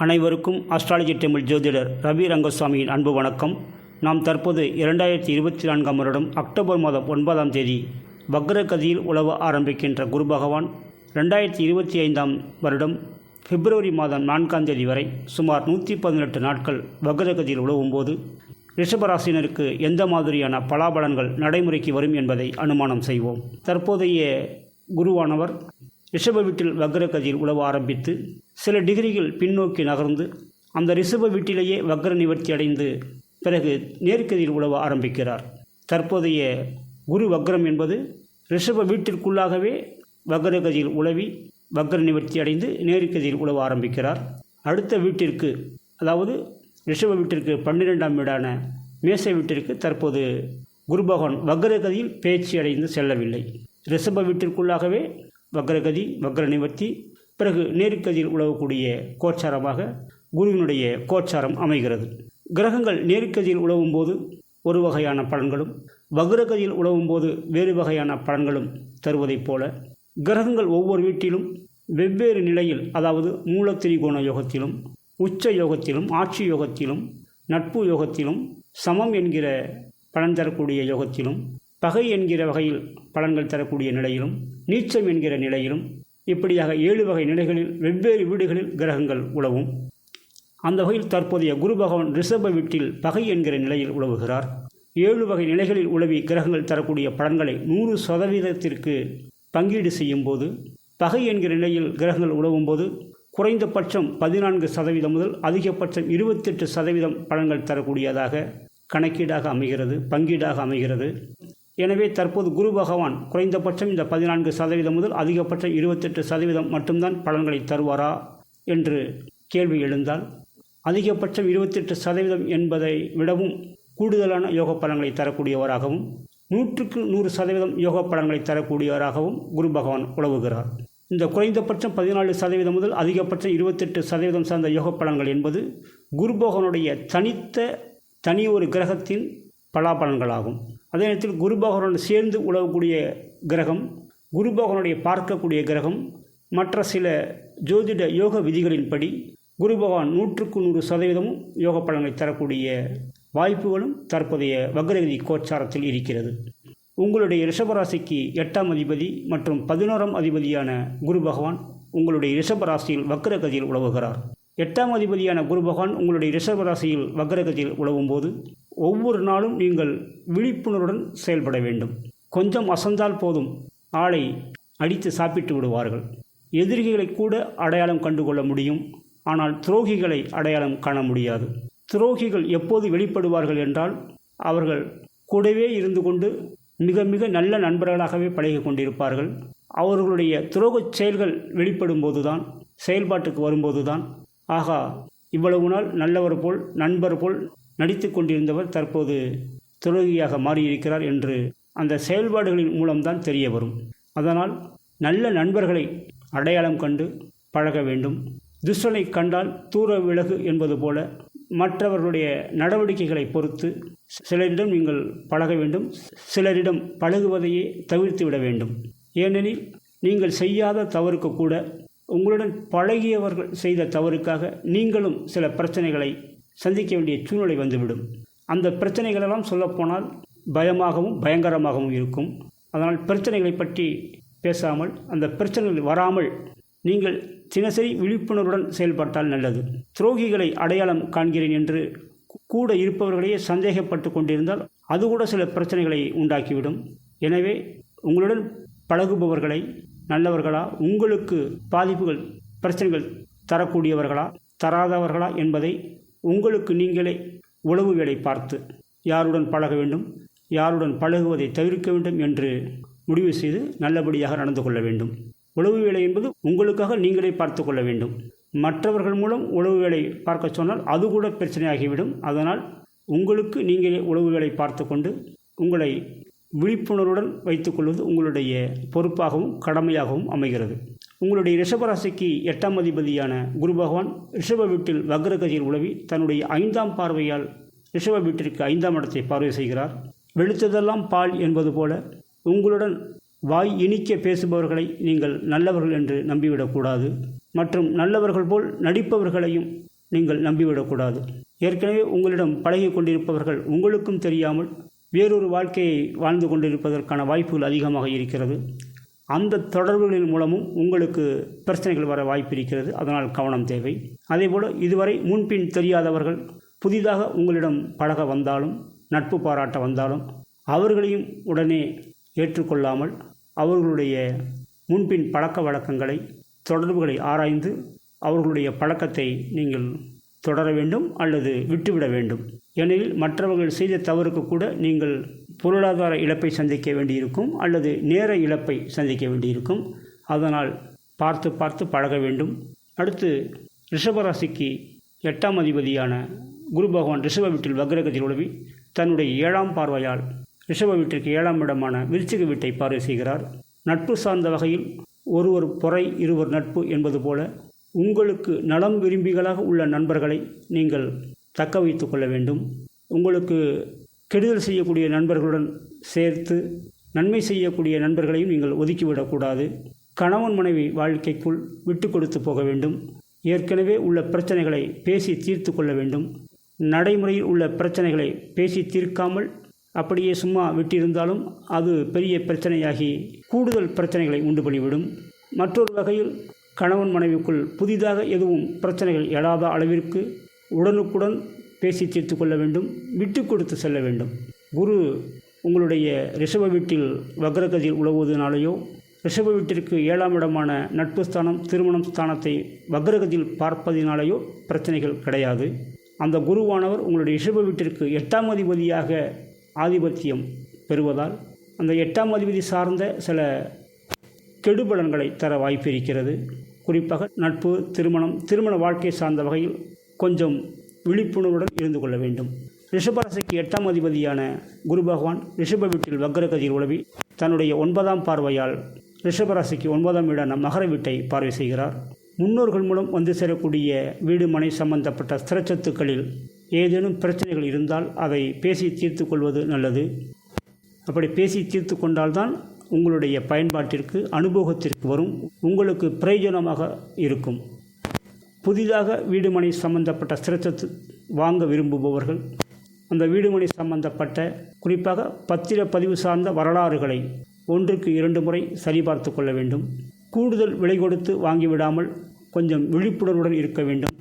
அனைவருக்கும் astrology temple ஜோதிடர் ரவி ரங்கசாமியின் அன்பு வணக்கம். நாம் தற்போது 2024 வருடம் அக்டோபர் மாதம் 9ஆம் தேதி வக்ரகதியில் உலவ ஆரம்பிக்கின்ற குரு பகவான் 2025 வருடம் பிப்ரவரி மாதம் 4ஆம் தேதி வரை சுமார் 118 நாட்கள் வக்ரகதியில் உலவும்போது ரிஷபராசினருக்கு எந்த மாதிரியான பலாபலன்கள் நடைமுறைக்கு வரும் என்பதை அனுமானம் செய்வோம். தற்போதைய குருவானவர் ரிஷப வீட்டில் வக்ரகதியில் உலவ ஆரம்பித்து சில டிகிரிகள் பின்னோக்கி நகர்ந்து அந்த ரிஷப வீட்டிலேயே வக்ர நிவர்த்தி அடைந்து பிறகு நேர்கதியில் உலவ ஆரம்பிக்கிறார். தற்போதைய குரு வக்ரம் என்பது ரிஷப வீட்டிற்குள்ளாகவே வக்ரகதியில் உலவி வக்ர நிவர்த்தி அடைந்து நேர்கதியில் உலவ ஆரம்பிக்கிறார். அடுத்த வீட்டிற்கு, அதாவது ரிஷப வீட்டிற்கு 12ஆம் வீடான மேச வீட்டிற்கு தற்போது குரு பகவான் வக்ரகதியில் பேச்சு அடைந்து செல்லவில்லை. ரிஷப வீட்டிற்குள்ளாகவே வக்ரகதி, வக்ர நிவர்த்தி, பிறகு நேர்கதியில் உலவக்கூடிய கோச்சாரமாக குருவினுடைய கோச்சாரம் அமைகிறது. கிரகங்கள் நேர்கதியில் உலவும் போது ஒரு வகையான பலன்களும் வக்ரகதியில் உலவும் போது வேறு வகையான பலன்களும் தருவதைப் போல கிரகங்கள் ஒவ்வொரு வீட்டிலும் வெவ்வேறு நிலையில், அதாவது மூல திரிகோண யோகத்திலும் உச்ச யோகத்திலும் ஆட்சி யோகத்திலும் நட்பு யோகத்திலும் சமம் என்கிற பலன் தரக்கூடிய யோகத்திலும் பகை என்கிற வகையில் பலன்கள் தரக்கூடிய நிலையிலும் நீச்சம் என்கிற நிலையிலும் இப்படியாக 7 வகை நிலைகளில் வெவ்வேறு வீடுகளில் கிரகங்கள் உலவும். அந்த வகையில் தற்போதைய குரு பகவான் ரிஷப வீட்டில் பகை என்கிற நிலையில் உலவுகிறார். 7 வகை நிலைகளில் உலவி கிரகங்கள் தரக்கூடிய பலன்களை 100% பங்கீடு செய்யும் போது பகை என்கிற நிலையில் கிரகங்கள் உலவும் போது குறைந்தபட்சம் 14% முதல் அதிகபட்சம் 28% பலன்கள் தரக்கூடியதாக கணக்கீடாக அமைகிறது, பங்கீடாக அமைகிறது. எனவே தற்போது குரு பகவான் குறைந்தபட்சம் இந்த 14% முதல் அதிகபட்சம் 28% மட்டும்தான் பலன்களை தருவாரா என்று கேள்வி எழுந்தால், அதிகபட்சம் 28% என்பதை விடவும் கூடுதலான யோக பலன்களை தரக்கூடியவராகவும் 100% யோக பலன்களை தரக்கூடியவராகவும் குரு பகவான் உலவுகிறார். இந்த குறைந்தபட்சம் 14% முதல் அதிகபட்சம் 28% சார்ந்த யோக பலன்கள் என்பது குரு பகவானுடைய தனி ஒரு கிரகத்தின் பலாபலன்களாகும். அதே நேரத்தில் குரு பகவானுடன் சேர்ந்து உலவக்கூடிய கிரகம், குரு பகவானுடைய பார்க்கக்கூடிய கிரகம், மற்ற சில ஜோதிட யோக விதிகளின்படி குரு பகவான் 100% யோக பலன்களை தரக்கூடிய வாய்ப்புகளும் தற்போதைய வக்ரகதி கோச்சாரத்தில் இருக்கிறது. உங்களுடைய ரிஷபராசிக்கு 8ஆம் அதிபதி மற்றும் 11ஆம் அதிபதியான குரு பகவான் உங்களுடைய ரிஷபராசியில் வக்ரகதியில் உலவுகிறார். 8ஆம் அதிபதியான குரு பகவான் உங்களுடைய ரிஷபராசியில் வக்ரகதியில் உலவும் போது ஒவ்வொரு நாளும் நீங்கள் விழிப்புணர்வுடன் செயல்பட வேண்டும். கொஞ்சம் அசந்தால் போதும் ஆளை அடித்து சாப்பிட்டு விடுவார்கள். எதிரிகளை கூட அடையாளம் கண்டுகொள்ள முடியும், ஆனால் துரோகிகளை அடையாளம் காண முடியாது. துரோகிகள் எப்போது வெளிப்படுவார்கள் என்றால், அவர்கள் கூடவே இருந்து கொண்டு மிக மிக நல்ல நண்பர்களாகவே பழகி கொண்டிருப்பார்கள். அவர்களுடைய துரோகச் செயல்கள் வெளிப்படும் போதுதான், செயல்பாட்டுக்கு வரும்போதுதான், ஆகா இவ்வளவு நாள் நல்லவர் போல் நண்பர் போல் நடித்து கொண்டிருந்தவர் தற்போது துரோகியாக மாறியிருக்கிறார் என்று அந்த செயல்பாடுகளின் மூலம்தான் தெரிய வரும். அதனால் நல்ல நண்பர்களை அடையாளம் கண்டு பழக வேண்டும். துஷ்டனை கண்டால் தூர விலகு என்பது போல மற்றவர்களுடைய நடவடிக்கைகளை பொறுத்து சிலரிடம் நீங்கள் பழக வேண்டும், சிலரிடம் பழகுவதையே தவிர்த்து விட வேண்டும். ஏனெனில் நீங்கள் செய்யாத தவறுக்கு கூட உங்களுடன் பழகியவர்கள் செய்த தவறுக்காக நீங்களும் சில பிரச்சனைகளை சந்திக்க வேண்டிய சூழ்நிலை வந்துவிடும். அந்த பிரச்சனைகளெல்லாம் சொல்லப்போனால் பயமாகவும் பயங்கரமாகவும் இருக்கும். அதனால் பிரச்சனைகளை பற்றி பேசாமல், அந்த பிரச்சனைகள் வராமல் நீங்கள் தினசரி விழிப்புணர்வுடன் செயல்பட்டால் நல்லது. துரோகிகளை அடையாளம் காண்கிறேன் என்று கூட இருப்பவர்களையே சந்தேகப்பட்டு கொண்டிருந்தால் அது கூட சில பிரச்சனைகளை உண்டாக்கிவிடும். எனவே உங்களுடன் பழகுபவர்களை நல்லவர்களா, உங்களுக்கு பாதிப்புகள் பிரச்சனைகள் தரக்கூடியவர்களா தராதவர்களா என்பதை உங்களுக்கு நீங்களே உளவு வேலை பார்த்து யாருடன் பழக வேண்டும், யாருடன் பழகுவதை தவிர்க்க வேண்டும் என்று முடிவு செய்து நல்லபடியாக நடந்து கொள்ள வேண்டும். உளவு வேலை என்பது உங்களுக்காக நீங்களே பார்த்து கொள்ள வேண்டும். மற்றவர்கள் மூலம் உளவு வேலை பார்க்க சொன்னால் அது கூட பிரச்சனையாகிவிடும். அதனால் உங்களுக்கு நீங்களே உளவு வேலை பார்த்து கொண்டு உங்களை விழிப்புணர்வுடன் வைத்துக்கொள்வது உங்களுடைய பொறுப்பாகவும் கடமையாகவும் அமைகிறது. உங்களுடைய ரிஷபராசிக்கு 8ஆம் அதிபதியான குரு பகவான் ரிஷப வீட்டில் வக்ரகதியில் உலவி தன்னுடைய 5ஆம் பார்வையால் ரிஷப வீட்டிற்கு 5ஆம் இடத்தை பார்வை செய்கிறார். வெளுத்ததெல்லாம் பால் என்பது போல உங்களுடன் வாய் இனிக்க பேசுபவர்களை நீங்கள் நல்லவர்கள் என்று நம்பிவிடக்கூடாது. மற்றும் நல்லவர்கள் போல் நடிப்பவர்களையும் நீங்கள் நம்பிவிடக்கூடாது. ஏற்கனவே உங்களிடம் பழகி கொண்டிருப்பவர்கள் உங்களுக்கும் தெரியாமல் வேறொரு வாழ்க்கையை வாழ்ந்து கொண்டிருப்பதற்கான வாய்ப்புகள் அதிகமாக இருக்கிறது. அந்த தொடர்புகளின் மூலமும் உங்களுக்கு பிரச்சனைகள் வர வாய்ப்பு இருக்கிறது. அதனால் கவனம் தேவை. அதேபோல் இதுவரை முன்பின் தெரியாதவர்கள் புதிதாக உங்களிடம் பழக வந்தாலும் நட்பு பாராட்ட வந்தாலும் அவர்களையும் உடனே ஏற்றுக்கொள்ளாமல் அவர்களுடைய முன்பின் பழக்க வழக்கங்களை தொடர்புகளை ஆராய்ந்து அவர்களுடைய பழக்கத்தை நீங்கள் தொடர வேண்டும் அல்லது விட்டுவிட வேண்டும். ஏனெனில் மற்றவர்கள் செய்த தவறுக்கு கூட நீங்கள் பொருளாதார இழப்பை சந்திக்க வேண்டியிருக்கும் அல்லது நேர இழப்பை சந்திக்க வேண்டியிருக்கும். அதனால் பார்த்து பார்த்து பழக வேண்டும். அடுத்து ரிஷபராசிக்கு 8ஆம் அதிபதியான குரு பகவான் ரிஷப வீட்டில் வக்ரகதியில் உலவி தன்னுடைய 7ஆம் பார்வையால் ரிஷப வீட்டிற்கு 7ஆம் இடமான விருச்சிக வீட்டை பார்வை செய்கிறார். நட்பு சார்ந்த வகையில் ஒருவர் பொறை இருவர் நட்பு என்பது போல உங்களுக்கு நலம் விரும்பிகளாக உள்ள நண்பர்களை நீங்கள் தக்க வைத்து கொள்ள வேண்டும். உங்களுக்கு கெடுதல் செய்யக்கூடிய நண்பர்களுடன் சேர்த்து நன்மை செய்யக்கூடிய நண்பர்களையும் நீங்கள் ஒதுக்கிவிடக்கூடாது. கணவன் மனைவி வாழ்க்கைக்குள் விட்டு கொடுத்து போக வேண்டும். ஏற்கனவே உள்ள பிரச்சனைகளை பேசி தீர்த்து கொள்ள வேண்டும். நடைமுறையில் உள்ள பிரச்சனைகளை பேசி தீர்க்காமல் அப்படியே சும்மா விட்டிருந்தாலும் அது பெரிய பிரச்சனையாகி கூடுதல் பிரச்சனைகளை உண்டு பண்ணிவிடும். மற்றொரு வகையில் கணவன் மனைவிக்குள் புதிதாக எதுவும் பிரச்சனைகள் எழாத அளவிற்கு உடனுக்குடன் பேசி தீர்த்து கொள்ள வேண்டும். விட்டு கொடுத்து செல்ல வேண்டும். குரு உங்களுடைய ரிஷப வீட்டில் வக்ரகதியில் உலவுவதனாலேயோ ரிஷப வீட்டிற்கு 7ஆம் இடமான நட்பு ஸ்தானம் திருமணம் ஸ்தானத்தை வக்ரகதியில் பார்ப்பதினாலேயோ பிரச்சனைகள் கிடையாது. அந்த குருவானவர் உங்களுடைய ரிஷப வீட்டிற்கு 8ஆம் அதிபதியாக ஆதிபத்தியம் பெறுவதால் அந்த 8ஆம் அதிபதி சார்ந்த சில கெடுபலன்களை தர வாய்ப்பு இருக்கிறது. குறிப்பாக நட்பு திருமண வாழ்க்கை சார்ந்த வகையில் கொஞ்சம் விழிப்புணர்வுடன் இருந்து கொள்ள வேண்டும். ரிஷபராசிக்கு 8ஆம் அதிபதியான குரு பகவான் ரிஷப வீட்டில் வக்ரகதியில் உலவி தன்னுடைய 9ஆம் பார்வையால் ரிஷபராசிக்கு 9ஆம் வீடான மகர வீட்டை பார்வை செய்கிறார். முன்னோர்கள் மூலம் வந்து சேரக்கூடிய வீடு மனை சம்பந்தப்பட்ட ஸ்திரச்சத்துக்களில் ஏதேனும் பிரச்சனைகள் இருந்தால் அதை பேசி தீர்த்து கொள்வது நல்லது. அப்படி பேசி தீர்த்து கொண்டால்தான் உங்களுடைய பயன்பாட்டிற்கு அனுபவத்திற்கு வரும், உங்களுக்கு பிரயோஜனமாக இருக்கும். புதிதாக வீடுமனை சம்பந்தப்பட்ட ஸ்திரச்சத்து வாங்க விரும்புபவர்கள் அந்த வீடுமனை சம்பந்தப்பட்ட குறிப்பாக பத்திரப்பதிவு சார்ந்த வரலாறுகளை 1க்கு 2 முறை சரிபார்த்து கொள்ள வேண்டும். கூடுதல் விலை கொடுத்து வாங்கிவிடாமல் கொஞ்சம் விழிப்புணர்வுடன் இருக்க வேண்டும்.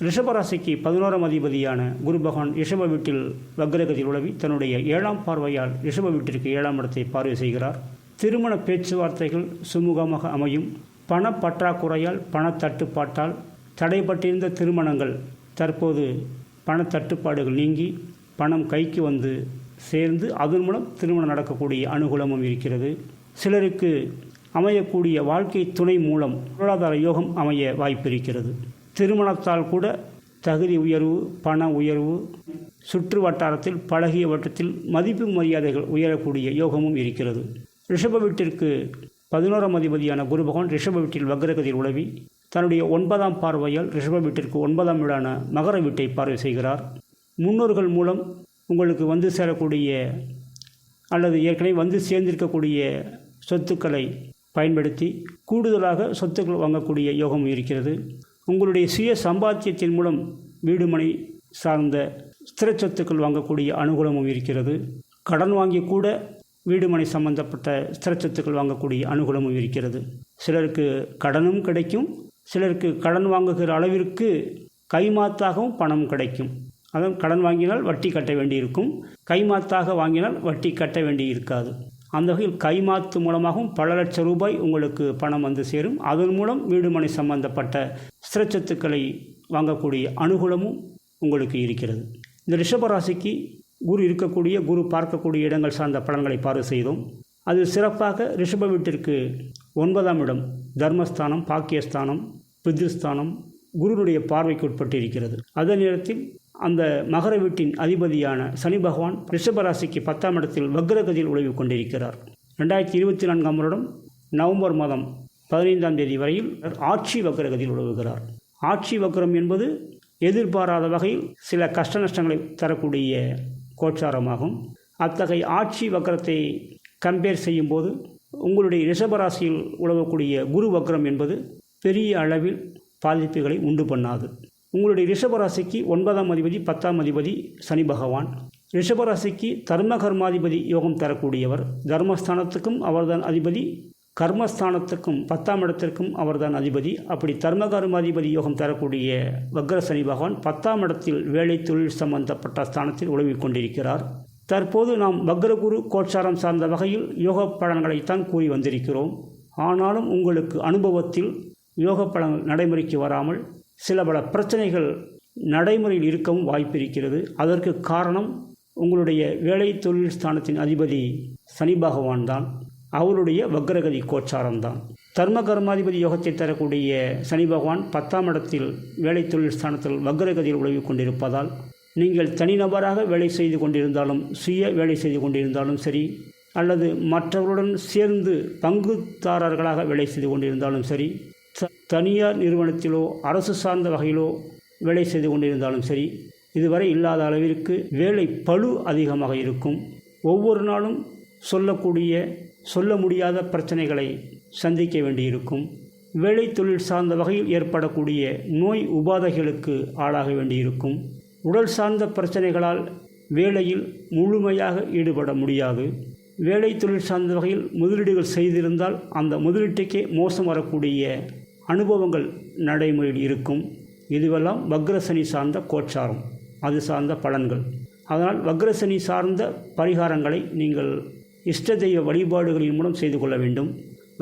ரிஷபராசிக்கு 11ஆம் அதிபதியான குரு பகவான் ரிஷப வீட்டில் வக்ரகதியில் உலவி தன்னுடைய 7ஆம் பார்வையால் ரிஷப வீட்டிற்கு 7ஆம் இடத்தை பார்வை செய்கிறார். திருமண பேச்சுவார்த்தைகள் சுமூகமாக அமையும். பணப்பற்றாக்குறையால் பணத்தட்டுப்பாட்டால் தடைப்பட்டிருந்த திருமணங்கள் தற்போது பணத்தட்டுப்பாடுகள் நீங்கி பணம் கைக்கு வந்து சேர்ந்து அதன் மூலம் திருமணம் நடக்கக்கூடிய அனுகூலமும் இருக்கிறது. சிலருக்கு அமையக்கூடிய வாழ்க்கை துணை மூலம் பொருளாதார யோகம் அமைய வாய்ப்பு இருக்கிறது. திருமணத்தால் கூட தகுதி உயர்வு, பண உயர்வு, சுற்று வட்டாரத்தில் பழகிய வட்டத்தில் மதிப்பு மரியாதைகள் உயரக்கூடிய யோகமும் இருக்கிறது. ரிஷப வீட்டிற்கு 11ஆம் அதிபதியான குரு பகவான் ரிஷப வீட்டில் வக்ரகதியில் உலவி தன்னுடைய 9ஆம் பார்வையால் ரிஷப வீட்டிற்கு 9ஆம் வீடான மகர வீட்டை பார்வை செய்கிறார். முன்னோர்கள் மூலம் உங்களுக்கு வந்து சேரக்கூடிய அல்லது ஏற்கனவே வந்து சேர்ந்திருக்கக்கூடிய சொத்துக்களை பயன்படுத்தி கூடுதலாக சொத்துக்கள் வாங்கக்கூடிய யோகம் இருக்கிறது. உங்களுடைய சுய சம்பாத்தியத்தின் மூலம் வீடுமனை சார்ந்த ஸ்திர சொத்துக்கள் வாங்கக்கூடிய அனுகூலமும் இருக்கிறது. கடன் வாங்கி கூட வீடுமனை சம்பந்தப்பட்ட ஸ்திர சொத்துக்கள் வாங்கக்கூடிய அனுகூலமும் இருக்கிறது. சிலருக்கு கடனும் கிடைக்கும், சிலருக்கு கடன் வாங்குகிற அளவிற்கு கைமாத்தாகவும் பணம் கிடைக்கும். அதாவது கடன் வாங்கினால் வட்டி கட்ட வேண்டியிருக்கும், கைமாத்தாக வாங்கினால் வட்டி கட்ட வேண்டி இருக்காது. அந்த வகையில் கைமாத்து மூலமாகவும் பல லட்சம் ரூபாய் உங்களுக்கு பணம் வந்து சேரும். அதன் மூலம் வீடுமனை சம்பந்தப்பட்ட ஸ்திர சொத்துக்களை வாங்கக்கூடிய அனுகூலமும் உங்களுக்கு இருக்கிறது. இந்த ரிஷபராசிக்கு குரு இருக்கக்கூடிய குரு பார்க்கக்கூடிய இடங்கள் சார்ந்த பலன்களை பார்வை செய்தோம். அது சிறப்பாக ரிஷப வீட்டிற்கு 9ஆம் இடம் தர்மஸ்தானம், பாக்கியஸ்தானம், பித்ருஸ்தானம் குருனுடைய பார்வைக்கு உட்பட்டு இருக்கிறது. அதே நேரத்தில் அந்த மகர வீட்டின் அதிபதியான சனி பகவான் ரிஷபராசிக்கு 10ஆம் இடத்தில் வக்ரகதியில் உலவி கொண்டிருக்கிறார். 2024ஆம் வருடம் நவம்பர் மாதம் 15ஆம் தேதி வரையில் ஆட்சி வக்ரகதியில் உலவுகிறார். ஆட்சி வக்ரம் என்பது எதிர்பாராத வகையில் சில கஷ்ட நஷ்டங்களை தரக்கூடிய கோச்சாரமாகும். அத்தகைய ஆட்சி வக்ரத்தை கம்பேர் செய்யும்போது உங்களுடைய ரிஷபராசியில் உலவக்கூடிய குரு வக்ரம் என்பது பெரிய அளவில் பாதிப்புகளை உண்டு பண்ணாது. உங்களுடைய ரிஷபராசிக்கு 9ஆம் அதிபதி 10ஆம் அதிபதி சனி பகவான். ரிஷபராசிக்கு தர்ம கர்மாதிபதி யோகம் தரக்கூடியவர். தர்மஸ்தானத்துக்கும் அவர்தான் அதிபதி, கர்மஸ்தானத்துக்கும் 10ஆம் இடத்திற்கும் அவர்தான் அதிபதி. அப்படி தர்ம கர்மாதிபதி யோகம் தரக்கூடிய வக்ர சனி பகவான் 10ஆம் இடத்தில் வேலை தொழில் சம்பந்தப்பட்ட ஸ்தானத்தில் உழவிக் கொண்டிருக்கிறார். தற்போது நாம் வக்ரகுரு கோச்சாரம் சார்ந்த வகையில் யோக பலன்களைத்தான் கூறி வந்திருக்கிறோம். ஆனாலும் உங்களுக்கு அனுபவத்தில் யோக பலன்கள் நடைமுறைக்கு வராமல் சில பல பிரச்சனைகள் நடைமுறையில் இருக்கவும் வாய்ப்பு இருக்கிறது. அதற்கு காரணம் உங்களுடைய வேலை தொழில் ஸ்தானத்தின் அதிபதி சனி பகவான் தான். அவருடைய வக்ரகதி கோச்சாரம்தான். தர்ம கர்மாதிபதி யோகத்தை தரக்கூடிய சனி பகவான் 10ஆம் இடத்தில் வேலை தொழில் ஸ்தானத்தில் வக்ரகதியில் உழவிக் கொண்டிருப்பதால் நீங்கள் தனிநபராக வேலை செய்து கொண்டிருந்தாலும், சுய வேலை செய்து கொண்டிருந்தாலும் சரி, அல்லது மற்றவர்களுடன் சேர்ந்து பங்குதாரர்களாக வேலை செய்து கொண்டிருந்தாலும் சரி, தனியார் நிறுவனத்திலோ அரசு சார்ந்த வகையிலோ வேலை செய்து கொண்டிருந்தாலும் சரி, இதுவரை இல்லாத அளவிற்கு வேலை பளு அதிகமாக இருக்கும். ஒவ்வொரு நாளும் சொல்ல முடியாத பிரச்சனைகளை சந்திக்க வேண்டியிருக்கும். வேலை தொழில் சார்ந்த வகையில் ஏற்படக்கூடிய நோய் உபாதைகளுக்கு ஆளாக வேண்டியிருக்கும். உடல் சார்ந்த பிரச்சனைகளால் வேலையில் முழுமையாக ஈடுபட முடியாது. வேலை தொழில் சார்ந்த வகையில் முதலீடுகள் செய்திருந்தால் அந்த முதலீட்டுக்கே மோசம் வரக்கூடிய அனுபவங்கள் நடைமுறையில் இருக்கும். இதுவெல்லாம் வக்ரசனி சார்ந்த கோச்சாரம், அது சார்ந்த பலன்கள். அதனால் வக்ரசனி சார்ந்த பரிகாரங்களை நீங்கள் இஷ்ட தெய்வ வழிபாடுகளின் மூலம் செய்து கொள்ள வேண்டும்.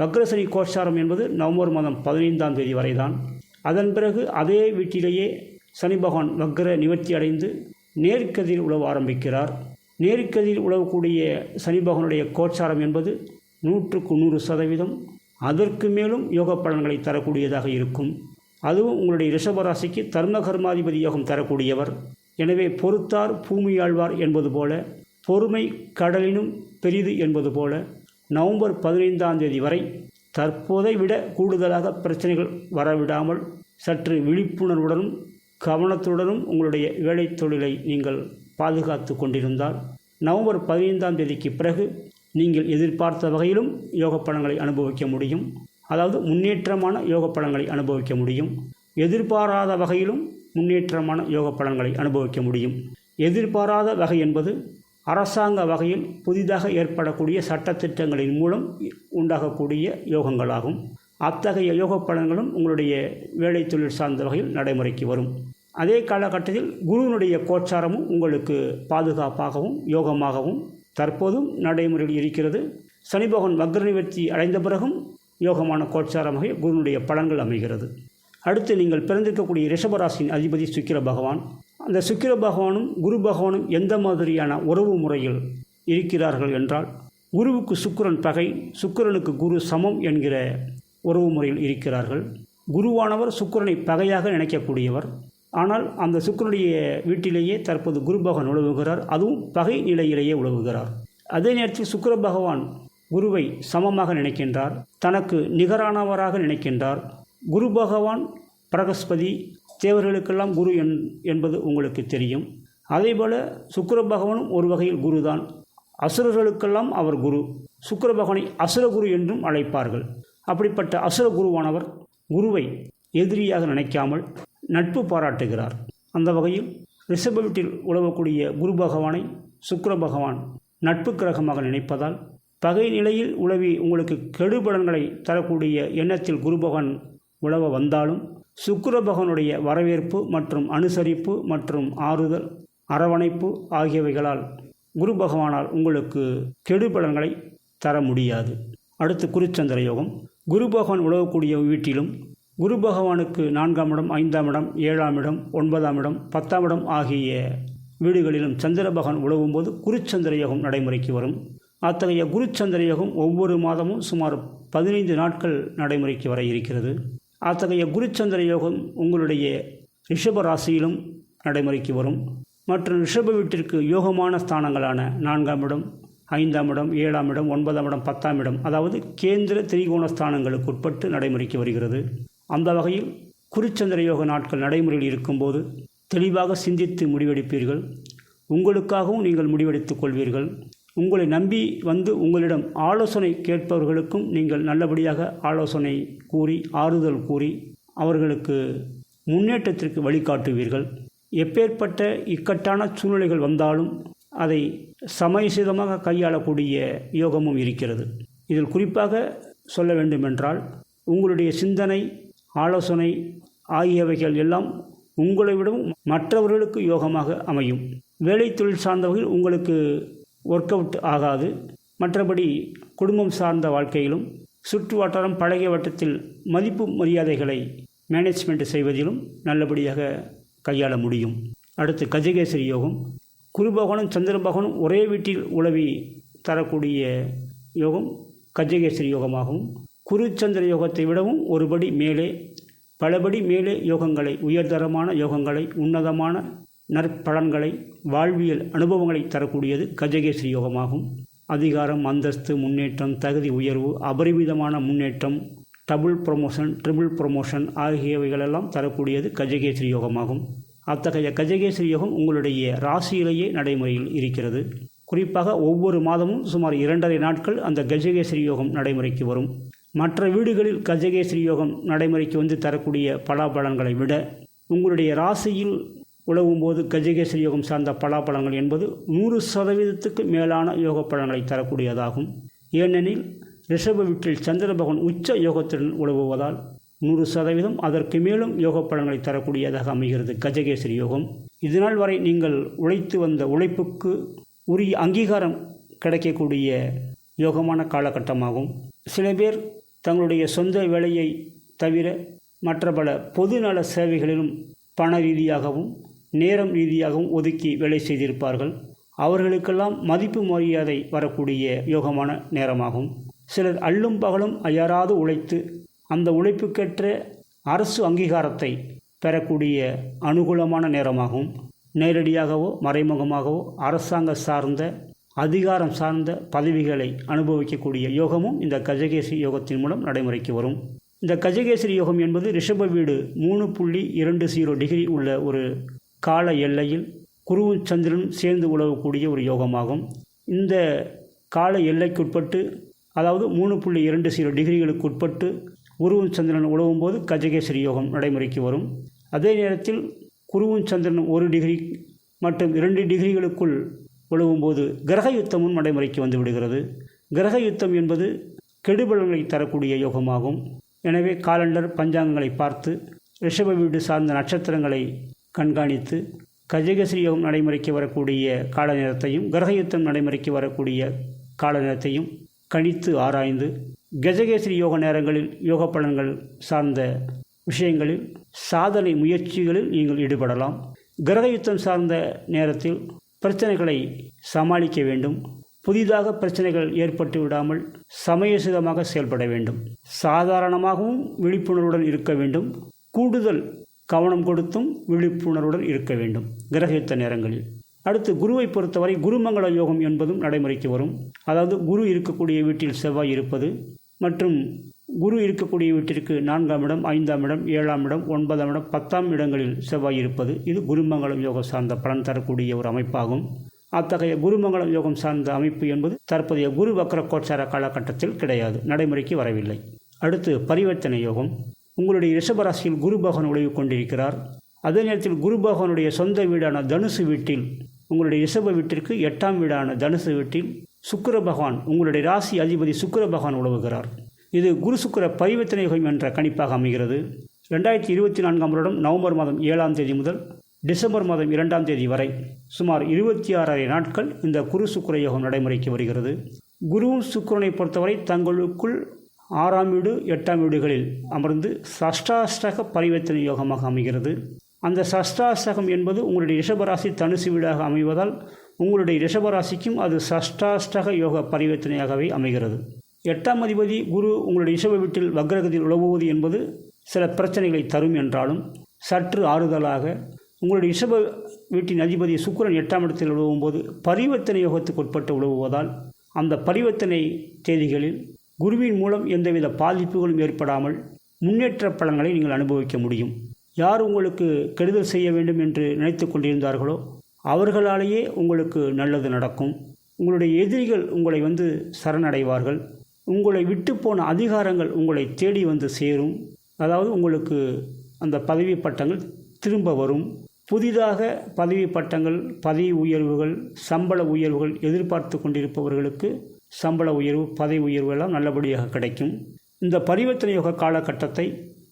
வக்ரசனி கோச்சாரம் என்பது நவம்பர் மாதம் 15ஆம் தேதி வரைதான். அதன் பிறகு அதே வீட்டிலேயே சனி பகவான் வக்ர நிவர்த்தி அடைந்து நேர்கதியில் உழவ ஆரம்பிக்கிறார். நேர்கதியில் உழவக்கூடிய சனி பகவானுடைய கோச்சாரம் என்பது 100க்கு 100% அதற்கு மேலும் யோக பலன்களை தரக்கூடியதாக இருக்கும். அதுவும் உங்களுடைய ரிஷபராசிக்கு தர்ம கர்மாதிபதி யோகம் தரக்கூடியவர். எனவே பொறுத்தார் பூமியாழ்வார் என்பது போல, பொறுமை கடலினும் பெரிது என்பது போல, நவம்பர் 15ஆம் தேதி வரை தற்போதை விட கூடுதலாக பிரச்சனைகள் வரவிடாமல் சற்று விழிப்புணர்வுடனும் கவனத்துடனும் உங்களுடைய வேலை தொழிலை நீங்கள் பாதுகாத்து கொண்டிருந்தால் நவம்பர் 15ஆம் தேதிக்கு பிறகு நீங்கள் எதிர்பார்த்த வகையிலும் யோக பலன்களை அனுபவிக்க முடியும். அதாவது முன்னேற்றமான யோக பலன்களை அனுபவிக்க முடியும். எதிர்பாராத வகையிலும் முன்னேற்றமான யோக பலன்களை அனுபவிக்க முடியும். எதிர்பாராத வகை என்பது அரசாங்க வகையில் புதிதாக ஏற்படக்கூடிய சட்டத்திட்டங்களின் மூலம் உண்டாகக்கூடிய யோகங்களாகும். அத்தகைய யோக பலன்களும் உங்களுடைய வேலை தொழில் சார்ந்த வகையில் நடைமுறைக்கு வரும். அதே காலகட்டத்தில் குருவினுடைய கோச்சாரமும் உங்களுக்கு பாதுகாப்பாகவும் யோகமாகவும் தற்போதும் நடைமுறையில் இருக்கிறது. சனி பகவான் வக்ர நிவர்த்தி அடைந்த பிறகும் யோகமான கோச்சாரமாக குருவினுடைய பலன்கள் அமைகிறது. அடுத்து நீங்கள் பிறந்திருக்கக்கூடிய ரிஷபராசியின் அதிபதி சுக்கிர பகவான். அந்த சுக்கிர பகவானும் குரு பகவானும் எந்த மாதிரியான உறவு முறையில் இருக்கிறார்கள் என்றால், குருவுக்கு சுக்கிரன் பகை, சுக்கிரனுக்கு குரு சமம் என்கிற உறவு முறையில் இருக்கிறார்கள். குருவானவர் சுக்கிரனை பகையாக நினைக்கக்கூடியவர். ஆனால் அந்த சுக்கிரனுடைய வீட்டிலேயே தற்போது குரு பகவான் உழவுகிறார். அதுவும் பகை நிலையிலேயே உழவுகிறார். அதே நேரத்தில் சுக்கிர பகவான் குருவை சமமாக நினைக்கின்றார், தனக்கு நிகரானவராக நினைக்கின்றார். குரு பகவான் பிரகஸ்பதி, தேவர்களுக்கெல்லாம் குரு என்பது உங்களுக்கு தெரியும். அதேபோல் சுக்கிர பகவானும் ஒரு வகையில் குருதான். அசுரர்களுக்கெல்லாம் அவர் குரு. சுக்கிர பகவானை அசுரகுரு என்றும் அழைப்பார்கள். அப்படிப்பட்ட அசுர குருவானவர் குருவை எதிரியாக நினைக்காமல் நட்பு பாராட்டுகிறார். அந்த வகையில் ரிஷப வீட்டில் உழவக்கூடிய குரு பகவானை சுக்கிர பகவான் நட்பு கிரகமாக நினைப்பதால் பகை நிலையில் உழவி உங்களுக்கு கெடுபலன்களை தரக்கூடிய எண்ணத்தில் குரு பகவான் உழவ வந்தாலும் சுக்கிர பகவானுடைய வரவேற்பு மற்றும் அனுசரிப்பு மற்றும் ஆறுதல், அரவணைப்பு ஆகியவைகளால் குரு பகவானால் உங்களுக்கு கெடுபலன்களை தர முடியாது. அடுத்து குருச்சந்திர யோகம். குரு பகவான் உழவக்கூடிய வீட்டிலும் குரு பகவானுக்கு 4ஆம் இடம், 5ஆம் இடம், 7ஆம் இடம், 9ஆம் இடம், 10ஆம் இடம் ஆகிய வீடுகளிலும் சந்திர பகவான் உழவும்போது குருச்சந்திர யோகம் நடைமுறைக்கு வரும். அத்தகைய குருச்சந்திர யோகம் ஒவ்வொரு மாதமும் சுமார் 15 நாட்கள் நடைமுறைக்கு வர இருக்கிறது. அத்தகைய குருச்சந்திர யோகம் உங்களுடைய ரிஷப ராசியிலும் நடைமுறைக்கு வரும். மற்றும் ரிஷப வீட்டிற்கு யோகமான ஸ்தானங்களான 4ஆம் இடம், 5ஆம் இடம், 7ஆம் இடம், 9ஆம் இடம், 10ஆம் இடம், அதாவது கேந்திர திரிகோண ஸ்தானங்களுக்கு உட்பட்டு நடைமுறைக்கு வருகிறது. அந்த வகையில் குருச்சந்திர யோக நாட்கள் நடைமுறையில் இருக்கும்போது தெளிவாக சிந்தித்து முடிவெடுப்பீர்கள். உங்களுக்காகவும் நீங்கள் முடிவெடுத்துக் கொள்வீர்கள். உங்களை நம்பி வந்து உங்களிடம் ஆலோசனை கேட்பவர்களுக்கும் நீங்கள் நல்லபடியாக ஆலோசனை கூறி, ஆறுதல் கூறி, அவர்களுக்கு முன்னேற்றத்திற்கு வழிகாட்டுவீர்கள். எப்பேற்பட்ட இக்கட்டான சூழ்நிலைகள் வந்தாலும் அதை சமயோசிதமாக கையாளக்கூடிய யோகமும் இருக்கிறது. இதில் குறிப்பாக சொல்ல வேண்டுமென்றால் உங்களுடைய சிந்தனை, ஆலோசனை ஆகியவைகள் எல்லாம் உங்களை விடவும் மற்றவர்களுக்கு யோகமாக அமையும். வேலை தொழில் சார்ந்த வகையில் உங்களுக்கு ஒர்க் அவுட் ஆகாது. மற்றபடி குடும்பம் சார்ந்த வாழ்க்கையிலும் சுற்று வட்டாரம் பழகிய வட்டத்தில் மதிப்பு மரியாதைகளை மேனேஜ்மெண்ட் செய்வதிலும் நல்லபடியாக கையாள முடியும். அடுத்து கஜகேசரி யோகம். குரு பகவானும் சந்திர பகவானும் ஒரே வீட்டில் உலவி தரக்கூடிய யோகம் கஜகேசரி யோகமாகவும், குரு சந்திர யோகத்தை விடவும் ஒருபடி மேலே, பலபடி மேலே யோகங்களை, உயர்தரமான யோகங்களை, உன்னதமான நற்பலன்களை, வாழ்வியல் அனுபவங்களை தரக்கூடியது கஜகேசரி யோகமாகும். அதிகாரம், அந்தஸ்து, முன்னேற்றம், தகுதி உயர்வு, அபரிமிதமான முன்னேற்றம், டபுள் ப்ரொமோஷன், ட்ரிபிள் ப்ரொமோஷன் ஆகியவைகளெல்லாம் தரக்கூடியது கஜகேசரி யோகமாகும். அத்தகைய கஜகேசரி யோகம் உங்களுடைய ராசியிலேயே நடைமுறையில் இருக்கிறது. குறிப்பாக ஒவ்வொரு மாதமும் சுமார் 2.5 நாட்கள் அந்த கஜகேசரி யோகம் நடைமுறைக்கு வரும். மற்ற வீடுகளில் கஜகேசரி யோகம் நடைமுறைக்கு வந்து தரக்கூடிய பலாபலன்களை விட உங்களுடைய ராசியில் உழவும் போது கஜகேசரி யோகம் சார்ந்த பலாபலன்கள் என்பது 100% மேலான யோக பலன்களை தரக்கூடியதாகும். ஏனெனில் ரிஷப வீட்டில் சந்திர பகவான் உச்ச யோகத்துடன் உழவுவதால் 100% அதற்கு மேலும் யோக பலன்களை தரக்கூடியதாக அமைகிறது கஜகேசரி யோகம். இதனால் வரை நீங்கள் உழைத்து வந்த உழைப்புக்கு உரிய அங்கீகாரம் கிடைக்கக்கூடிய யோகமான காலகட்டமாகும். சில பேர் தங்களுடைய சொந்த வேலையை தவிர மற்ற பல பொதுநல சேவைகளிலும் பண ரீதியாகவும் நேரம் ரீதியாகவும் ஒதுக்கி வேலை செய்திருப்பார்கள். அவர்களுக்கெல்லாம் மதிப்பு மரியாதை வரக்கூடிய யோகமான நேரமாகும். சிலர் அல்லும் பகலும் அயராது உழைத்து அந்த உழைப்புக்கேற்ற அரசு அங்கீகாரத்தை பெறக்கூடிய அனுகூலமான நேரமாகும். நேரடியாகவோ மறைமுகமாகவோ அரசாங்க சார்ந்த, அதிகாரம் சார்ந்த பதவிகளை அனுபவிக்கக்கூடிய யோகமும் இந்த கஜகேசரி யோகத்தின் மூலம் நடைமுறைக்கு வரும். இந்த கஜகேசரி யோகம் என்பது ரிஷப வீடு 3.20 டிகிரி உள்ள ஒரு கால எல்லையில் குருவும் சந்திரனும் சேர்ந்து உழவக்கூடிய ஒரு யோகமாகும். இந்த கால எல்லைக்குட்பட்டு, அதாவது 3.20 டிகிரிகளுக்கு உட்பட்டு குருவும் சந்திரன் உழவும் போது கஜகேசரி யோகம் நடைமுறைக்கு வரும். அதே நேரத்தில் குருவும் சந்திரனும் 1 டிகிரி மற்றும் 2 டிகிரிகளுக்குள் உழவும்போது கிரக யுத்தமும் நடைமுறைக்கு வந்து விடுகிறது. கிரக யுத்தம் என்பது கெடுபலன்களை தரக்கூடிய யோகமாகும். எனவே காலண்டர், பஞ்சாங்கங்களை பார்த்து ரிஷப வீடு சார்ந்த நட்சத்திரங்களை கண்காணித்து கஜகேசரி யோகம் நடைமுறைக்கு வரக்கூடிய கால நேரத்தையும் கிரக யுத்தம் நடைமுறைக்கு வரக்கூடிய கால நேரத்தையும் கணித்து ஆராய்ந்து கஜகேசரி யோக நேரங்களில் யோக பலன்கள் சார்ந்த விஷயங்களில் சாதனை முயற்சிகளில் நீங்கள் ஈடுபடலாம். கிரக யுத்தம் சார்ந்த நேரத்தில் பிரச்சனைகளை சமாளிக்க வேண்டும். புதிதாக பிரச்சனைகள் ஏற்பட்டு விடாமல் சமயோசிதமாக செயல்பட வேண்டும். சாதாரணமாகவும் விழிப்புணர்வுடன் இருக்க வேண்டும். கூடுதல் கவனம் கொடுத்தும் விழிப்புணர்வுடன் இருக்க வேண்டும் கிரகயுத்த நேரங்களில். அடுத்து குருவை பொறுத்தவரை குருமங்கள யோகம் என்பதும் நடைமுறைக்கு வரும். அதாவது குரு இருக்கக்கூடிய வீட்டில் செவ்வாய் இருப்பது மற்றும் குரு இருக்கக்கூடிய வீட்டிற்கு 4ஆம் இடம், 5ஆம் இடம், 7ஆம் இடம், 9ஆம் இடம், 10ஆம் இடங்களில் செவ்வாய் இருப்பது இது குருமங்களம் யோகம் சார்ந்த பலன் தரக்கூடிய ஒரு அமைப்பாகும். அத்தகைய குருமங்களம் யோகம் சார்ந்த அமைப்பு என்பது தற்போதைய குரு வக்ர கோச்சார காலகட்டத்தில் கிடையாது, நடைமுறைக்கு வரவில்லை. அடுத்து பரிவர்த்தனை யோகம். உங்களுடைய ரிஷபராசியில் குரு பகவான் உழைவு கொண்டிருக்கிறார். அதே நேரத்தில் குரு பகவானுடைய சொந்த வீடான தனுசு வீட்டில், உங்களுடைய ரிஷப வீட்டிற்கு 8ஆம் வீடான தனுசு வீட்டில் சுக்கிர பகவான், உங்களுடைய ராசி அதிபதி சுக்கிர பகவான் உழவுகிறார். இது குரு சுக்கிர பரிவர்த்தனை யோகம் என்ற கணிப்பாக அமைகிறது. 2024ஆம் வருடம் நவம்பர் மாதம் 7ஆம் தேதி முதல் டிசம்பர் மாதம் 2ஆம் தேதி வரை சுமார் 26 நாட்கள் இந்த குரு சுக்கிர யோகம் நடைமுறைக்கு வருகிறது. குருவும் சுக்கிரனை பொறுத்தவரை தங்களுக்குள் 6ஆம் வீடு, 8ஆம் வீடுகளில் அமர்ந்து சஷ்டாஷ்டக பரிவர்த்தனை யோகமாக அமைகிறது. அந்த சஷ்டாஷ்டகம் என்பது உங்களுடைய ரிஷபராசி தனுசு வீடாக அமைவதால் உங்களுடைய ரிஷபராசிக்கும் அது சஷ்டாஷ்டக யோக பரிவர்த்தனையாகவே அமைகிறது. 8ஆம் அதிபதி குரு உங்களுடைய ரிஷப வீட்டில் வக்ரகதியில் உழவுவது என்பது சில பிரச்சனைகளை தரும் என்றாலும் சற்று ஆறுதலாக உங்களுடைய ரிஷப வீட்டின் அதிபதி சுக்கிரன் 8ஆம் இடத்தில் உழவும்போது பரிவர்த்தனை யோகத்துக்கு உட்பட்டு உழவுவதால் அந்த பரிவர்த்தனை தேதிகளில் குருவின் மூலம் எந்தவித பாதிப்புகளும் ஏற்படாமல் முன்னேற்ற பலன்களை நீங்கள் அனுபவிக்க முடியும். யார் உங்களுக்கு கெடுதல் செய்ய வேண்டும் என்று நினைத்து கொண்டிருந்தார்களோ அவர்களாலேயே உங்களுக்கு நல்லது நடக்கும். உங்களுடைய எதிரிகள் உங்களை சரணடைவார்கள். உங்களை விட்டு போன அதிகாரங்கள் உங்களை தேடி சேரும். அதாவது உங்களுக்கு அந்த பதவி பட்டங்கள் திரும்ப வரும். புதிதாக பதவி பட்டங்கள், பதவி உயர்வுகள், சம்பள உயர்வுகள் எதிர்பார்த்து கொண்டிருப்பவர்களுக்கு சம்பள உயர்வு, பதவி உயர்வு எல்லாம் நல்லபடியாக கிடைக்கும். இந்த பரிவர்த்தனை யோக காலகட்டத்தை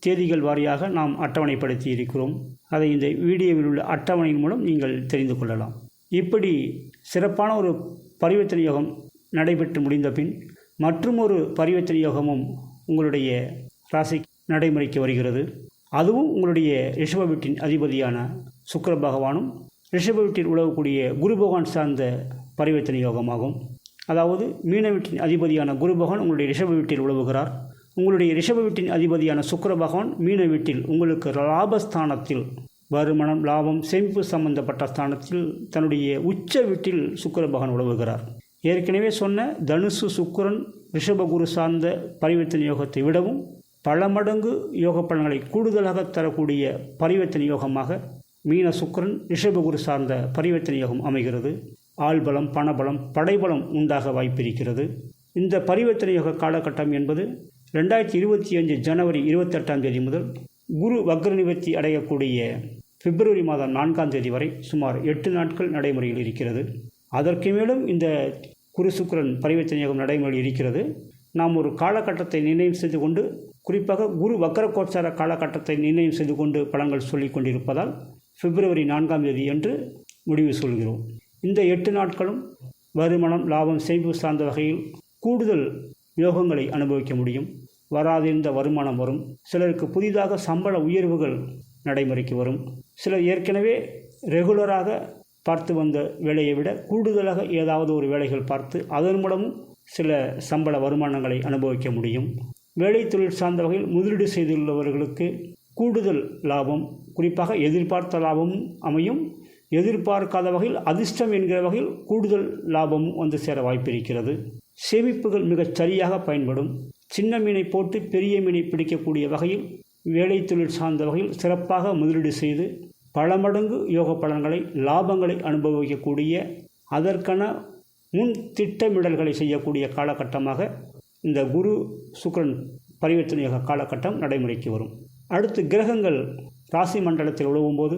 தேதிகள் வாரியாக நாம் அட்டவணைப்படுத்தி இருக்கிறோம். அதை இந்த வீடியோவில் உள்ள அட்டவணையின் மூலம் நீங்கள் தெரிந்து கொள்ளலாம். இப்படி சிறப்பான ஒரு பரிவர்த்தனை யோகம் நடைபெற்று முடிந்த பின் மற்றும் ஒரு பரிவர்த்தனை யோகமும் உங்களுடைய ராசி நடைமுறைக்கு வருகிறது. அதுவும் உங்களுடைய ரிஷப வீட்டின் அதிபதியான சுக்கிர பகவானும் ரிஷப வீட்டில் உலகக்கூடிய குரு பகவான் சார்ந்த பரிவர்த்தனை யோகமாகும். அதாவது மீன வீட்டின் அதிபதியான குரு பகவான் உங்களுடைய ரிஷப வீட்டில் உலவுகிறார். உங்களுடைய ரிஷப வீட்டின் அதிபதியான சுக்கிர பகவான் மீன வீட்டில் உங்களுக்கு லாபஸ்தானத்தில், வருமானம், லாபம், சேமிப்பு சம்பந்தப்பட்ட ஸ்தானத்தில் தன்னுடைய உச்ச வீட்டில் சுக்கிர பகவான் உலவுகிறார். ஏற்கனவே சொன்ன தனுசு சுக்கிரன் ரிஷபகுரு சார்ந்த பரிவர்த்தனை யோகத்தை விடவும் பல மடங்கு யோக பலன்களை கூடுதலாக தரக்கூடிய பரிவர்த்தனை யோகமாக மீன சுக்கிரன் ரிஷபகுரு சார்ந்த பரிவர்த்தனை யோகம் அமைகிறது. ஆள்பலம், பணபலம், படைபலம் உண்டாக வாய்ப்பிருக்கிறது. இந்த பரிவர்த்தனை யோக காலகட்டம் என்பது 2025 ஜனவரி 28ஆம் தேதி முதல் குரு வக்ர நிவர்த்தி அடையக்கூடிய பிப்ரவரி மாதம் 4ஆம் தேதி வரை சுமார் 8 நாட்கள் நடைமுறையில் இருக்கிறது. அதற்கு மேலும் இந்த குரு சுக்கிரன் பரிவர்த்தனை யோகம் நடைமுறையில் இருக்கிறது. நாம் ஒரு காலகட்டத்தை நிர்ணயம் செய்து கொண்டு, குறிப்பாக குரு வக்ர கோச்சார காலகட்டத்தை நிர்ணயம் செய்து கொண்டு பலன்கள் சொல்லிக் கொண்டிருப்பதால் பிப்ரவரி 4ஆம் தேதி என்று முடிவு சொல்கிறோம். இந்த 8 நாட்களும் வருமானம், லாபம், சேமிப்பு சார்ந்த வகையில் கூடுதல் யோகங்களை அனுபவிக்க முடியும். வராதிருந்த வருமானம் வரும். சிலருக்கு புதிதாக சம்பள உயர்வுகள் நடைமுறைக்கு வரும். சிலர் ஏற்கனவே ரெகுலராக பார்த்து வந்த வேலையை விட கூடுதலாக ஏதாவது ஒரு வேலைகள் பார்த்து அதன் மூலமும் சில சம்பள வருமானங்களை அனுபவிக்க முடியும். வேலை தொழில் சார்ந்த வகையில் முதலீடு செய்துள்ளவர்களுக்கு கூடுதல் லாபம், குறிப்பாக எதிர்பார்த்த லாபமும் அமையும். எதிர்பார்க்காத வகையில் அதிர்ஷ்டம் என்கிற வகையில் கூடுதல் லாபமும் வந்து சேர வாய்ப்பிருக்கிறது. சேமிப்புகள் மிகச் சரியாக பயன்படும். சின்ன மீனை போட்டு பெரிய மீனை பிடிக்கக்கூடிய வகையில் வேலை தொழில் சார்ந்த வகையில் சிறப்பாக முதலீடு செய்து பல மடங்கு யோக பலன்களை, லாபங்களை அனுபவிக்கக்கூடிய, அதற்கான முன் திட்டமிடல்களை செய்யக்கூடிய காலகட்டமாக இந்த குரு சுக்கிரன் பரிவர்த்தனை யோக காலகட்டம் நடைமுறைக்கு வரும். அடுத்து கிரகங்கள் ராசி மண்டலத்தில் உலவும்போது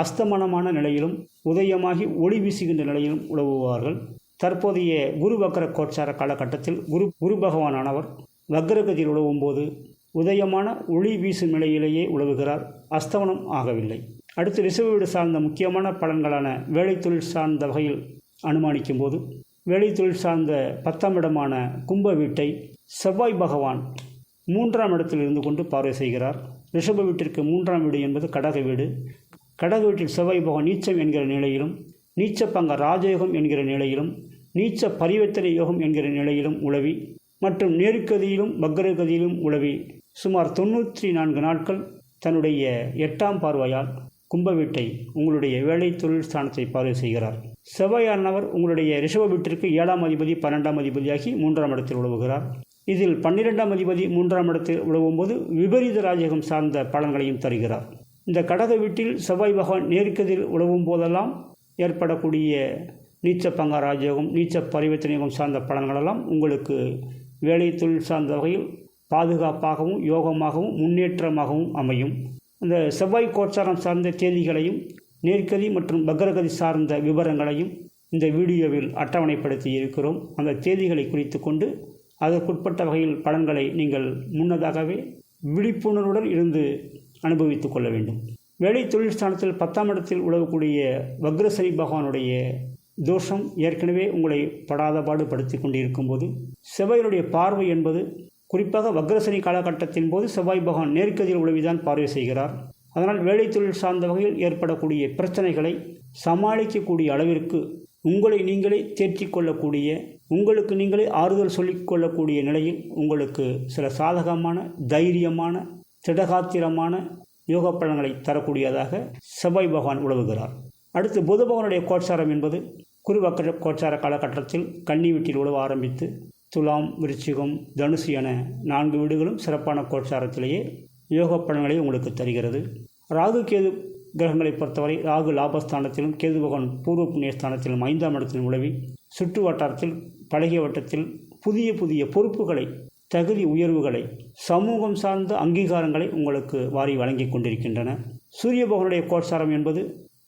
அஸ்தமனமான நிலையிலும் உதயமாகி ஒளி வீசுகின்ற நிலையிலும் உலவுவார்கள். தற்போதைய குரு வக்ர கோச்சார காலகட்டத்தில் குரு பகவானானவர் வக்ரகதியில் உலவும்போது உதயமான ஒளி வீசும் நிலையிலேயே உலவுகிறார், அஸ்தமனம் ஆகவில்லை. அடுத்து ரிஷப வீடு சார்ந்த முக்கியமான பலன்களான வேலை தொழில் சார்ந்த வகையில் அனுமானிக்கும் போது வேலை தொழில் சார்ந்த 10ஆம் இடமான கும்ப வீட்டை செவ்வாய் பகவான் 3ஆம் இடத்தில் இருந்து கொண்டு பார்வை செய்கிறார். ரிஷப வீட்டிற்கு 3ஆம் வீடு என்பது கடக வீடு. கடக வீட்டில் செவ்வாய் பகவான் நீச்சம் என்கிற நிலையிலும், நீச்சப்பங்க ராஜயோகம் என்கிற நிலையிலும், நீச்ச பரிவர்த்தனை யோகம் என்கிற நிலையிலும் உலவி மற்றும் நேர்கதியிலும் வக்ரகதியிலும் உலவி சுமார் 94 நாட்கள் தன்னுடைய 8ஆம் பார்வையால் கும்ப வீட்டை, உங்களுடைய வேலை தொழில் ஸ்தானத்தை பார்வை செய்கிறார். செவ்வாயானவர் உங்களுடைய ரிஷப வீட்டிற்கு 7ஆம் அதிபதி, 12ஆம் அதிபதியாகி 3ஆம் இடத்தில் உலவுகிறார். இதில் 12ஆம் அதிபதி 3ஆம் இடத்தில் உலவும்போது விபரீத ராஜயோகம் சார்ந்த பலன்களையும் தருகிறார். இந்த கடக வீட்டில் செவ்வாய் பகவான் நேர்கதியில் உலவும் போதெல்லாம் ஏற்படக்கூடிய நீச்ச பங்க ராஜயோகம், நீச்ச பரிவர்த்தனை யோகம் சார்ந்த பலன்களெல்லாம் உங்களுக்கு வேலை தொழில் சார்ந்த வகையில் பாதுகாப்பாகவும் யோகமாகவும் முன்னேற்றமாகவும் அமையும். அந்த செவ்வாய் கோச்சாரம் சார்ந்த தேதிகளையும் நேர்கதி மற்றும் வக்ரகதி சார்ந்த விவரங்களையும் இந்த வீடியோவில் அட்டவணைப்படுத்தி இருக்கிறோம். அந்த தேதிகளை குறித்து கொண்டு அதற்குட்பட்ட வகையில் பலன்களை நீங்கள் முன்னதாகவே விழிப்புணர்வுடன் இருந்து அனுபவித்துக் கொள்ள வேண்டும். வேலை தொழில் ஸ்தானத்தில் 10ஆம் இடத்தில் உலகக்கூடிய வக்ரசனி பகவானுடைய தோஷம் ஏற்கனவே உங்களை படாத பாடு படுத்தி கொண்டிருக்கும் போது செவ்வாயினுடைய பார்வை என்பது, குறிப்பாக வக்ரசனி காலகட்டத்தின் போது செவ்வாய் பகவான் நேர்கதியில் உலவிதான் பார்வை செய்கிறார். அதனால் வேலை தொழில் சார்ந்த வகையில் ஏற்படக்கூடிய பிரச்சனைகளை சமாளிக்கக்கூடிய அளவிற்கு உங்களை நீங்களே தேற்றிக் கொள்ளக்கூடிய, உங்களுக்கு நீங்களே ஆறுதல் சொல்லிக்கொள்ளக்கூடிய நிலையில் உங்களுக்கு சில சாதகமான, தைரியமான, திடகாத்திரமான யோக பலன்களை தரக்கூடியதாக செவ்வாய் பகவான் உலவுகிறார். அடுத்து புத பகவானுடைய கோச்சாரம் என்பது குரு வக்ர கோச்சார காலகட்டத்தில் கன்னி வீட்டில் உலவ ஆரம்பித்து துலாம், விருச்சிகம், தனுசு என 4 வீடுகளும் சிறப்பான கோச்சாரத்திலேயே யோக பலன்களை உங்களுக்கு தருகிறது. ராகு கேது கிரகங்களை பொறுத்தவரை ராகு லாபஸ்தானத்திலும், கேது பகவான் பூர்வ புண்ணியஸ்தானத்திலும் 5ஆம் இடத்திலும் உலவி சுற்று வட்டாரத்தில், பழகிய வட்டத்தில் புதிய புதிய பொறுப்புகளை தகுதி உயர்வுகளை, சமூகம் சார்ந்த அங்கீகாரங்களை உங்களுக்கு வாரி வழங்கி கொண்டிருக்கின்றன. சூரிய பகவானுடைய கோட்சாரம் என்பது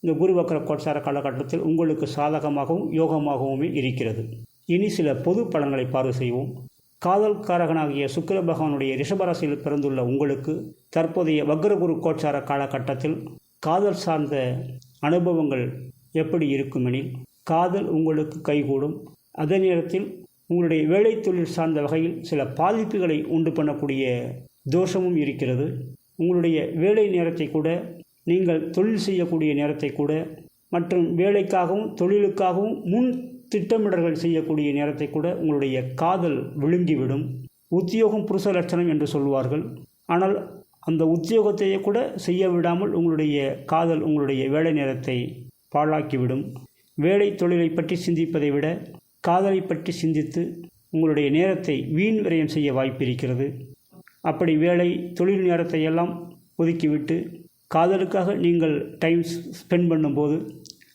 இந்த குரு வக்ர கோட்சார காலகட்டத்தில் உங்களுக்கு சாதகமாகவும் யோகமாகவுமே இருக்கிறது. இனி சில பொது பலன்களை பார்வை செய்வோம். காதல்காரகனாகிய சுக்கிர பகவானுடைய ரிஷபராசியில் பிறந்துள்ள உங்களுக்கு தற்போதைய வக்ரகுரு கோட்சார காலகட்டத்தில் காதல் சார்ந்த அனுபவங்கள் எப்படி இருக்குமெனில், காதல் உங்களுக்கு கைகூடும். அதே நேரத்தில் உங்களுடைய வேலை தொழில் சார்ந்த வகையில் சில பாதிப்புகளை உண்டு பண்ணக்கூடிய தோஷமும் இருக்கிறது. உங்களுடைய வேலை நேரத்தை கூட, நீங்கள் தொழில் செய்யக்கூடிய நேரத்தை கூட, மற்றும் வேலைக்காகவும் தொழிலுக்காகவும் முன் திட்டமிடல்கள் செய்யக்கூடிய நேரத்தை கூட உங்களுடைய காதல் விழுங்கிவிடும். உத்தியோகம் புருஷ லட்சணம் என்று சொல்வார்கள். ஆனால் அந்த உத்தியோகத்தையே கூட செய்ய விடாமல் உங்களுடைய காதல் உங்களுடைய வேலை நேரத்தை பாழாக்கிவிடும். வேலை தொழிலை பற்றி சிந்திப்பதை விட காதலை பற்றி சிந்தித்து உங்களுடைய நேரத்தை வீண் விரயம் செய்ய வாய்ப்பு இருக்கிறது. அப்படி வேலை தொழில் நேரத்தை எல்லாம் ஒதுக்கிவிட்டு காதலுக்காக நீங்கள் டைம் ஸ்பெண்ட் பண்ணும்போது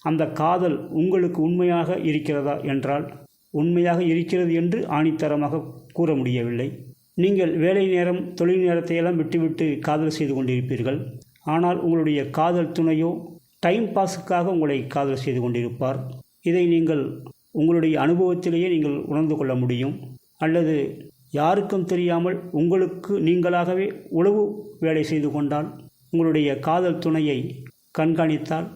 அந்த காதல் உங்களுக்கு உண்மையாக இருக்கிறதா என்றால், உண்மையாக இருக்கிறது என்று ஆணித்தரமாக கூற முடியவில்லை. நீங்கள் வேலை நேரம் தொழில் நேரத்தை எல்லாம் விட்டுவிட்டு காதல் செய்து கொண்டிருப்பீர்கள். ஆனால் உங்களுடைய காதல் துணையோ டைம் பாஸுக்காக உங்களை காதல் செய்து கொண்டிருப்பார். இதை நீங்கள் உங்களுடைய அனுபவத்திலேயே நீங்கள் உணர்ந்து கொள்ள முடியும். அல்லது யாருக்கும் தெரியாமல் உங்களுக்கு நீங்களாகவே உளவு வேலை செய்து கொண்டால், உங்களுடைய காதல் துணையை கண்காணித்தால்,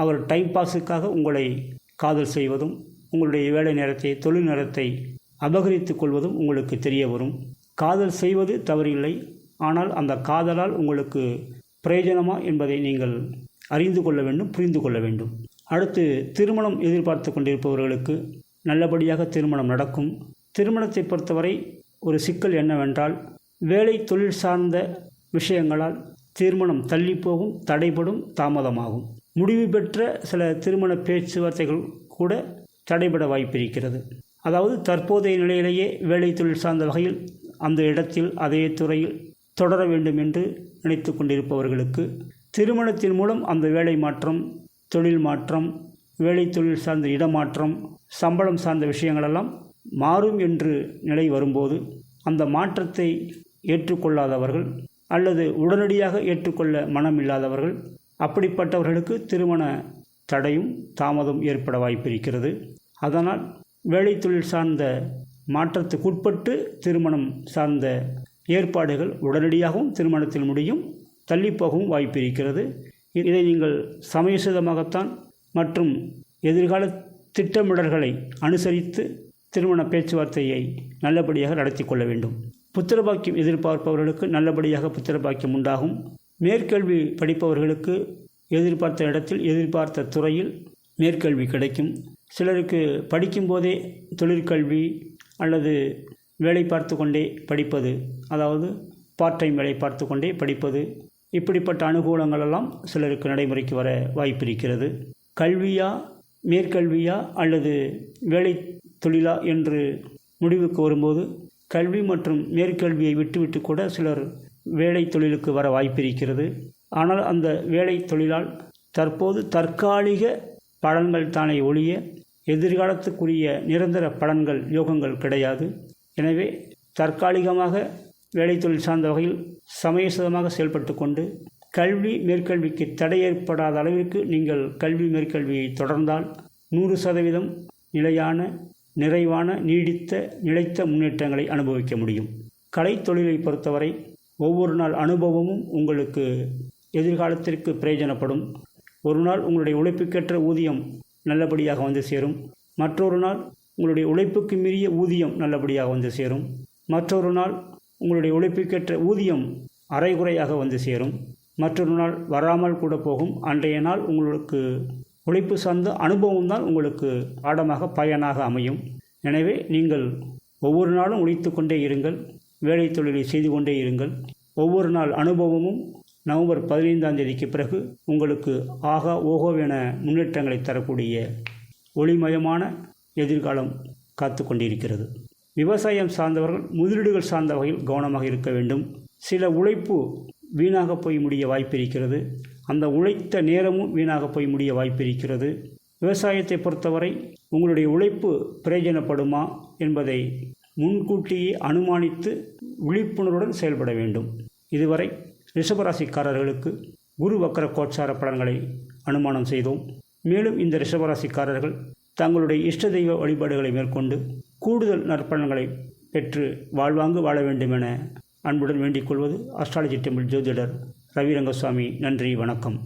அவர் டைம் பாஸுக்காக உங்களை காதல் செய்வதும் உங்களுடைய வேலை நேரத்தை தொழில் நேரத்தை அபகரித்து கொள்வதும் உங்களுக்கு தெரிய வரும். காதல் செய்வது தவறில்லை. ஆனால் அந்த காதலால் உங்களுக்கு பிரயோஜனமா என்பதை நீங்கள் அறிந்து கொள்ள வேண்டும், புரிந்து கொள்ள வேண்டும். அடுத்து, திருமணம் எதிர்பார்த்து கொண்டிருப்பவர்களுக்கு நல்லபடியாக திருமணம் நடக்கும். திருமணத்தை பொறுத்தவரை ஒரு சிக்கல் என்னவென்றால், வேலை தொழில் சார்ந்த விஷயங்களால் திருமணம் தள்ளிப்போகும், தடைபடும், தாமதமாகும். முடிவு பெற்ற சில திருமண பேச்சுவார்த்தைகள் கூட தடைபட வாய்ப்பிருக்கிறது. அதாவது தற்போதைய நிலையிலேயே வேலை தொழில் சார்ந்த வகையில் அந்த இடத்தில் அதே துறையில் தொடர வேண்டும் என்று நினைத்து கொண்டிருப்பவர்களுக்கு திருமணத்தின் மூலம் அந்த வேலை மாற்றம், தொழில் மாற்றம், வேலை தொழில் சார்ந்த இடமாற்றம், சம்பளம் சார்ந்த விஷயங்களெல்லாம் மாறும் என்று நிலை வரும்போது அந்த மாற்றத்தை ஏற்றுக்கொள்ளாதவர்கள் அல்லது உடனடியாக ஏற்றுக்கொள்ள மனமில்லாதவர்கள், அப்படிப்பட்டவர்களுக்கு திருமண தடையும் தாமதம் ஏற்பட வாய்ப்பிருக்கிறது. அதனால் வேலை தொழில் சார்ந்த மாற்றத்துக்குட்பட்டு திருமணம் சார்ந்த ஏற்பாடுகள் உடனடியாகவும் திருமணத்தில் முடியும், தள்ளிப்போகவும் வாய்ப்பிருக்கிறது. இதை நீங்கள் சமயோசிதமாகத்தான் மற்றும் எதிர்கால திட்டமிடல்களை அனுசரித்து திருமண பேச்சுவார்த்தையை நல்லபடியாக நடத்தி கொள்ள வேண்டும். புத்திரபாக்கியம் எதிர்பார்ப்பவர்களுக்கு நல்லபடியாக புத்திரபாக்கியம் உண்டாகும். மேற்கல்வி படிப்பவர்களுக்கு எதிர்பார்த்த இடத்தில் எதிர்பார்த்த துறையில் மேற்கல்வி கிடைக்கும். சிலருக்கு படிக்கும்போதே தொழிற்கல்வி அல்லது வேலை பார்த்து கொண்டே படிப்பது, அதாவது பார்ட் டைம் வேலை பார்த்து கொண்டே படிப்பது, இப்படிப்பட்ட அனுகூலங்களெல்லாம் சிலருக்கு நடைமுறைக்கு வர வாய்ப்பிருக்கிறது. கல்வியா மேற்கல்வியா அல்லது வேலை தொழிலா என்று முடிவுக்கு வரும்போது கல்வி மற்றும் மேற்கல்வியை விட்டுவிட்டு கூட சிலர் வேலை தொழிலுக்கு வர வாய்ப்பிருக்கிறது. ஆனால் அந்த வேலை தொழிலால் தற்போது தற்காலிக பலன்கள் தானே ஒழிய எதிர்காலத்துக்குரிய நிரந்தர பலன்கள் யோகங்கள் கிடையாது. எனவே தற்காலிகமாக வேலை தொழில் சார்ந்த வகையில் சமயோசிதமாக செயல்பட்டு கொண்டு கல்வி மேற்கல்விக்கு தடை ஏற்படாத அளவிற்கு நீங்கள் கல்வி மேற்கல்வியை தொடர்ந்தால் 100% நிலையான, நிறைவான, நீடித்த, நிலைத்த முன்னேற்றங்களை அனுபவிக்க முடியும். கலைத்தொழிலை பொறுத்தவரை ஒவ்வொரு நாள் அனுபவமும் உங்களுக்கு எதிர்காலத்திற்கு பிரயோஜனப்படும். ஒரு நாள் உங்களுடைய உழைப்புக்கேற்ற ஊதியம் நல்லபடியாக வந்து சேரும். மற்றொரு நாள் உங்களுடைய உழைப்புக்கு மீறிய ஊதியம் நல்லபடியாக வந்து சேரும். மற்றொரு நாள் உங்களுடைய உழைப்புக்கேற்ற ஊதியம் அரைகுறையாக வந்து சேரும். மற்றொரு நாள் வராமல் கூட போகும். அன்றைய நாள் உங்களுக்கு உழைப்பு சார்ந்த அனுபவம் தான் உங்களுக்கு பாடமாக பயனாக அமையும். எனவே நீங்கள் ஒவ்வொரு நாளும் உழைத்து கொண்டே இருங்கள், வேலை தொழிலை செய்து கொண்டே இருங்கள். ஒவ்வொரு நாள் அனுபவமும் நவம்பர் 15ஆம் தேதிக்கு பிறகு உங்களுக்கு ஆகா ஓகோவென முன்னேற்றங்களை தரக்கூடிய ஒளிமயமான எதிர்காலம் காத்து கொண்டிருக்கிறது. விவசாயம் சார்ந்தவர்கள் முதலீடுகள் சார்ந்த வகையில் கவனமாக இருக்க வேண்டும். சில உழைப்பு வீணாக போய் முடிய வாய்ப்பிருக்கிறது. அந்த உழைத்த நேரமும் வீணாக போய் முடிய வாய்ப்பிருக்கிறது. விவசாயத்தை பொறுத்தவரை உங்களுடைய உழைப்பு பிரயோஜனப்படுமா என்பதை முன்கூட்டியே அனுமானித்து விழிப்புணர்வுடன் செயல்பட வேண்டும். இதுவரை ரிஷபராசிக்காரர்களுக்கு குரு வக்கர கோச்சார பலன்களை அனுமானம் செய்தோம். மேலும் இந்த ரிஷபராசிக்காரர்கள் தங்களுடைய இஷ்ட தெய்வ வழிபாடுகளை மேற்கொண்டு கூடுதல் நற்பலன்களை பெற்று வாழ்வாங்கு வாழ வேண்டும் என அன்புடன் வேண்டிக் கொள்வது அஸ்ட்ராலஜி டெம்பிள் ஜோதிடர் ரவி ரங்கசாமி. நன்றி, வணக்கம்.